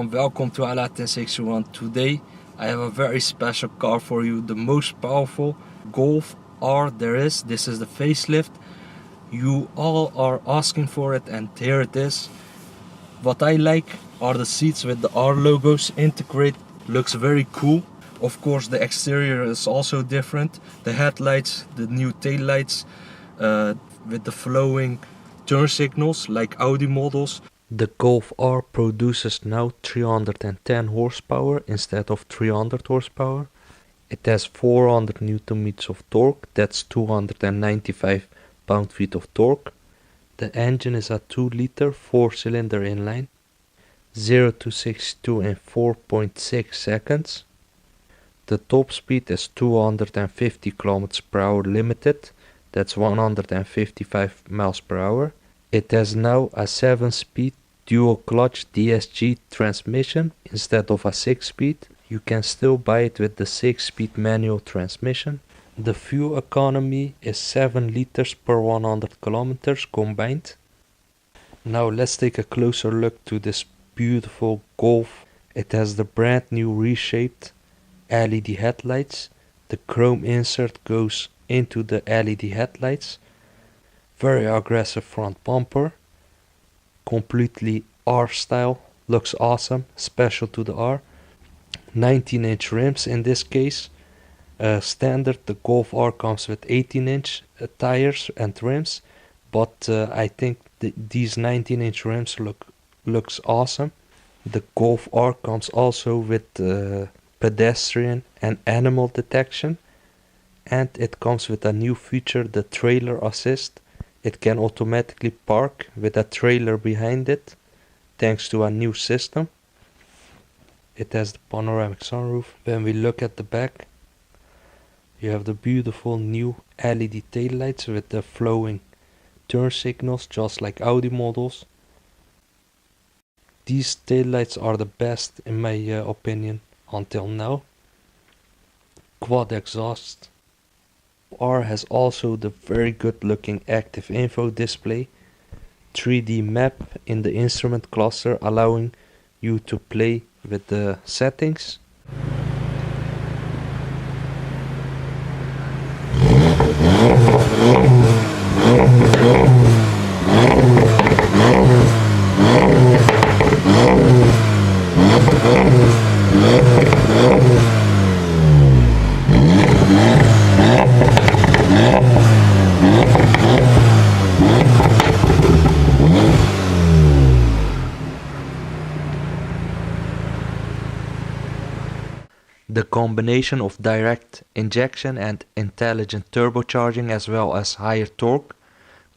everyone, welcome to Ala 1061. Today I have a very special car for you, the most powerful Golf R there is. This is the facelift. You all are asking for it and here it is. What I like are the seats with the R logos integrated, looks very cool. Of course the exterior is also different. The headlights, the new tail lights with the flowing turn signals like Audi models. The Golf R produces now 310 horsepower instead of 300 horsepower. It has 400 Newton meters of torque, that's 295 pound-feet of torque. The engine is a 2-liter 4-cylinder inline, 0 to 62 in 4.6 seconds. The top speed is 250 km per hour limited, that's 155 miles per hour. It has now a 7-speed dual clutch DSG transmission instead of a 6-speed. You can still buy it with the 6-speed manual transmission. The fuel economy is 7 liters per 100 kilometers combined. Now let's take a closer look to this beautiful Golf. It has the brand new reshaped LED headlights. The chrome insert goes into the LED headlights. Very aggressive front bumper. Completely R style, looks awesome, special to the R. 19-inch rims in this case. Standard, the Golf R comes with 18-inch tires and rims, but I think these 19-inch rims looks awesome. The Golf R comes also with pedestrian and animal detection, and it comes with a new feature, the trailer assist. It can automatically park with a trailer behind it, thanks to a new system. It has the panoramic sunroof. When we look at the back, you have the beautiful new LED taillights with the flowing turn signals, just like Audi models. These taillights are the best in my opinion until now. Quad exhaust. R has also the very good looking active info display, 3D map in the instrument cluster allowing you to play with the settings. The combination of direct injection and intelligent turbocharging as well as higher torque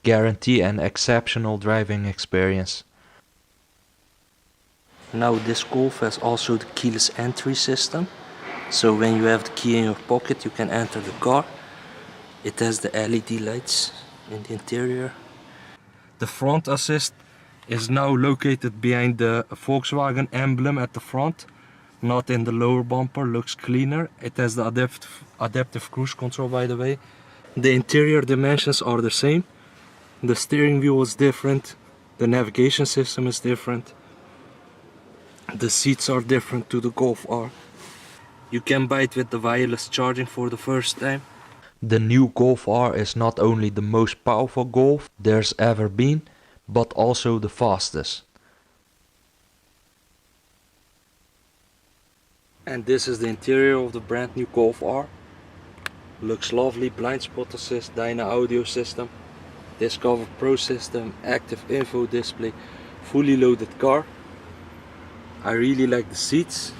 guarantee an exceptional driving experience. Now this Golf has also the keyless entry system, so when you have the key in your pocket you can enter the car. It has the LED lights in the interior. The front assist is now located behind the Volkswagen emblem at the front, not in the lower bumper, looks cleaner. It has the adaptive cruise control, by the way. The interior dimensions are the same. The steering wheel is different. The navigation system is different. The seats are different to the Golf R. You can buy it with the wireless charging for the first time. The new Golf R is not only the most powerful Golf there's ever been, but also the fastest. And this is the interior of the brand new Golf R. Looks lovely, blind spot assist, Dyna audio system, Discover Pro system, active info display, fully loaded car. I really like the seats.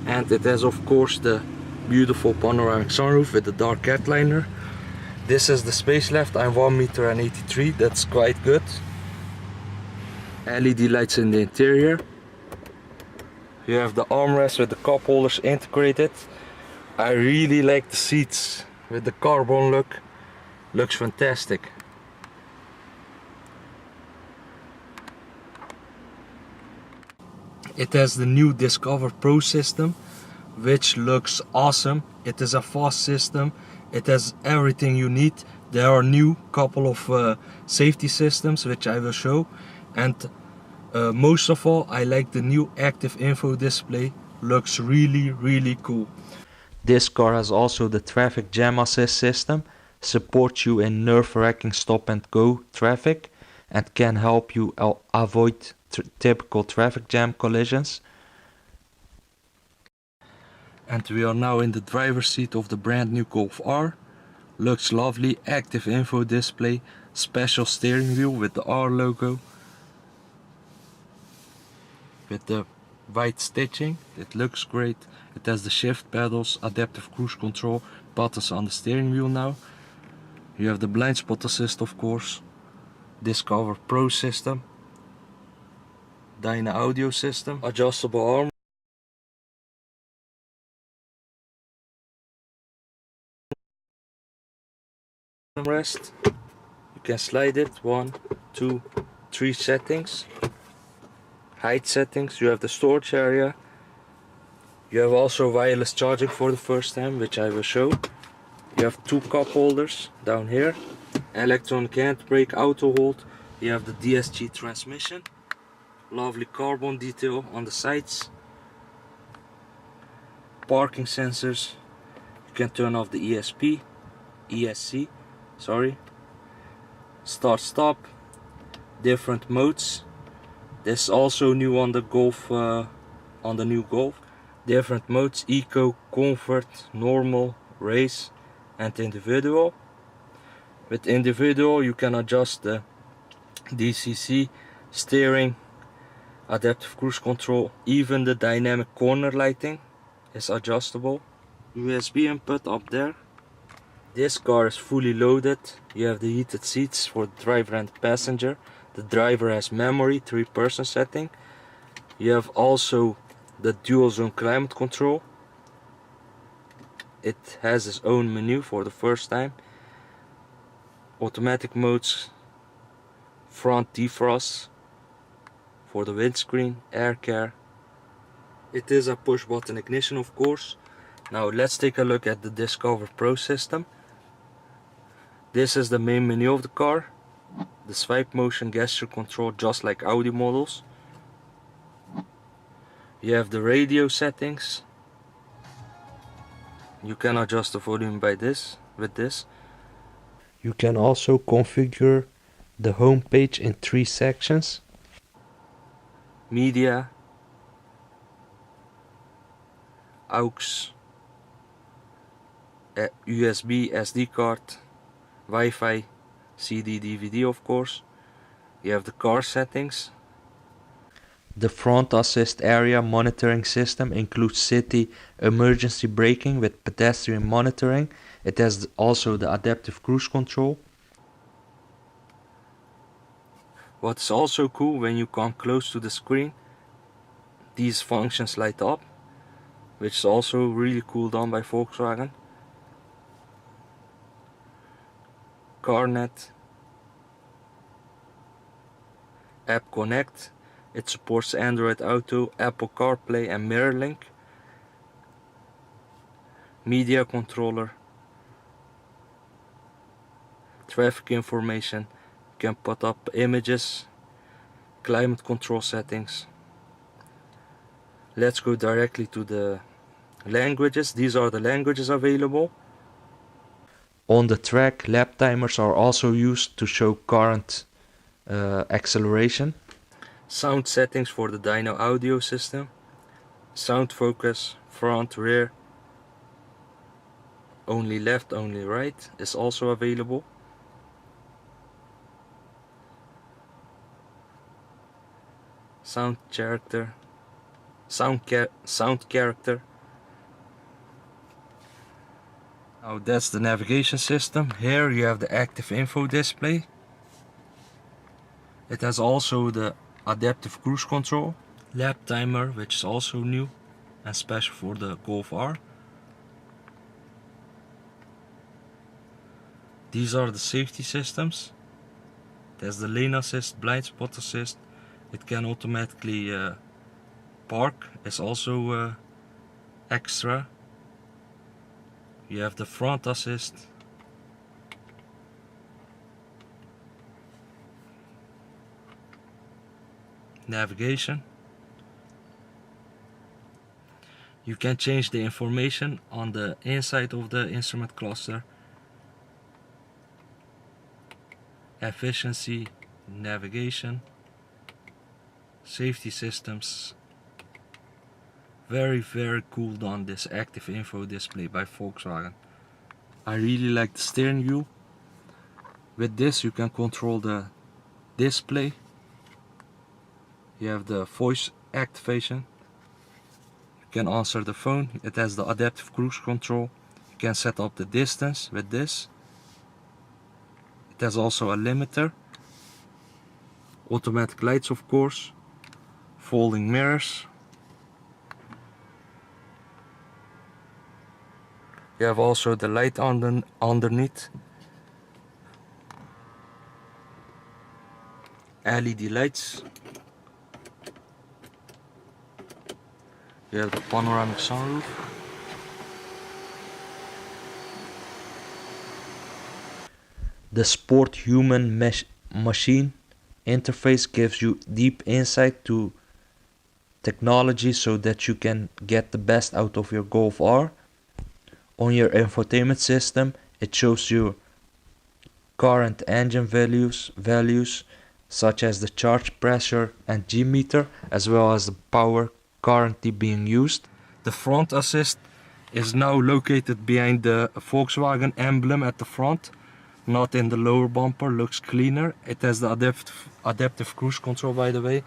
And it has of course the beautiful panoramic sunroof with the dark headliner. This is the space left, I'm 1.83 m, that's quite good. LED lights in the interior. You have the armrest with the cup holders integrated. I really like the seats with the carbon look. Looks fantastic. It has the new Discover Pro system, which looks awesome. It is a fast system. It has everything you need. There are new couple of safety systems which I will show, and Most of all, I like the new active info display. Looks really cool. This car has also the traffic jam assist system, supports you in nerve-wracking stop and go traffic, and can help you avoid typical traffic jam collisions. And we are now in the driver's seat of the brand new Golf R. Looks lovely, active info display, special steering wheel with the R logo, with the white stitching. It looks great. It has the shift pedals, adaptive cruise control, buttons on the steering wheel now. You have the blind spot assist, of course, Discover Pro system, Dyna audio system, adjustable arm rest. You can slide it, 1, 2, 3 settings. Height settings, you have the storage area. You have also wireless charging for the first time, which I will show. You have 2 cup holders down here. Electronic handbrake, auto hold. You have the DSG transmission. Lovely carbon detail on the sides. Parking sensors. You can turn off the ESC, sorry. Start stop. Different modes. This is also new on the Golf, on the new Golf. Different modes: Eco, Comfort, Normal, Race, and Individual. With Individual you can adjust the DCC, steering, adaptive cruise control, even the dynamic corner lighting is adjustable. USB input up there. This car is fully loaded. You have the heated seats for the driver and the passenger. The driver has memory, 3-person setting. You have also the dual zone climate control. It has its own menu for the first time. Automatic modes, front defrost for the windscreen, air care. It is a push button ignition, of course. Now let's take a look at the Discover Pro system. This is the main menu of the car. The swipe motion gesture control, just like Audi models. You have the radio settings. You can adjust the volume with this. You can also configure the home page in 3 sections. Media, aux, USB, SD card, Wi-Fi, CD, DVD, of course. You have the car settings. The front assist area monitoring system includes city emergency braking with pedestrian monitoring. It has also the adaptive cruise control. What's also cool, when you come close to the screen, these functions light up, which is also really cool done by Volkswagen. CarNet, App Connect. It supports Android Auto, Apple CarPlay and MirrorLink. Media controller, traffic information, you can put up images, climate control settings. Let's go directly to the languages. These are the languages available. On the track, lap timers are also used to show current acceleration. Sound settings for the Dyno audio system. Sound focus, front, rear, only left, only right is also available. Sound character, sound character. Now that's the navigation system. Here you have the active info display. It has also the adaptive cruise control, lap timer, which is also new and special for the Golf R. These are the safety systems. There's the lane assist, blind spot assist. It can automatically park, is also extra. You have the front assist. navigation. You can change the information on the inside of the instrument cluster. Efficiency, navigation, safety systems. Very cool done, this active info display by Volkswagen. I really like the steering wheel. With this you can control the display. You have the voice activation. You can answer the phone. It has the adaptive cruise control. You can set up the distance with this. It has also a limiter. Automatic lights, of course. Folding mirrors. You have also the light underneath. LED lights. You have the panoramic sunroof. The Sport Human Machine interface gives you deep insight to technology so that you can get the best out of your Golf R. On your infotainment system, it shows you current engine values such as the charge pressure and G-meter, as well as the power currently being used. The front assist is now located behind the Volkswagen emblem at the front, not in the lower bumper. Looks cleaner. It has the adaptive cruise control, by the way.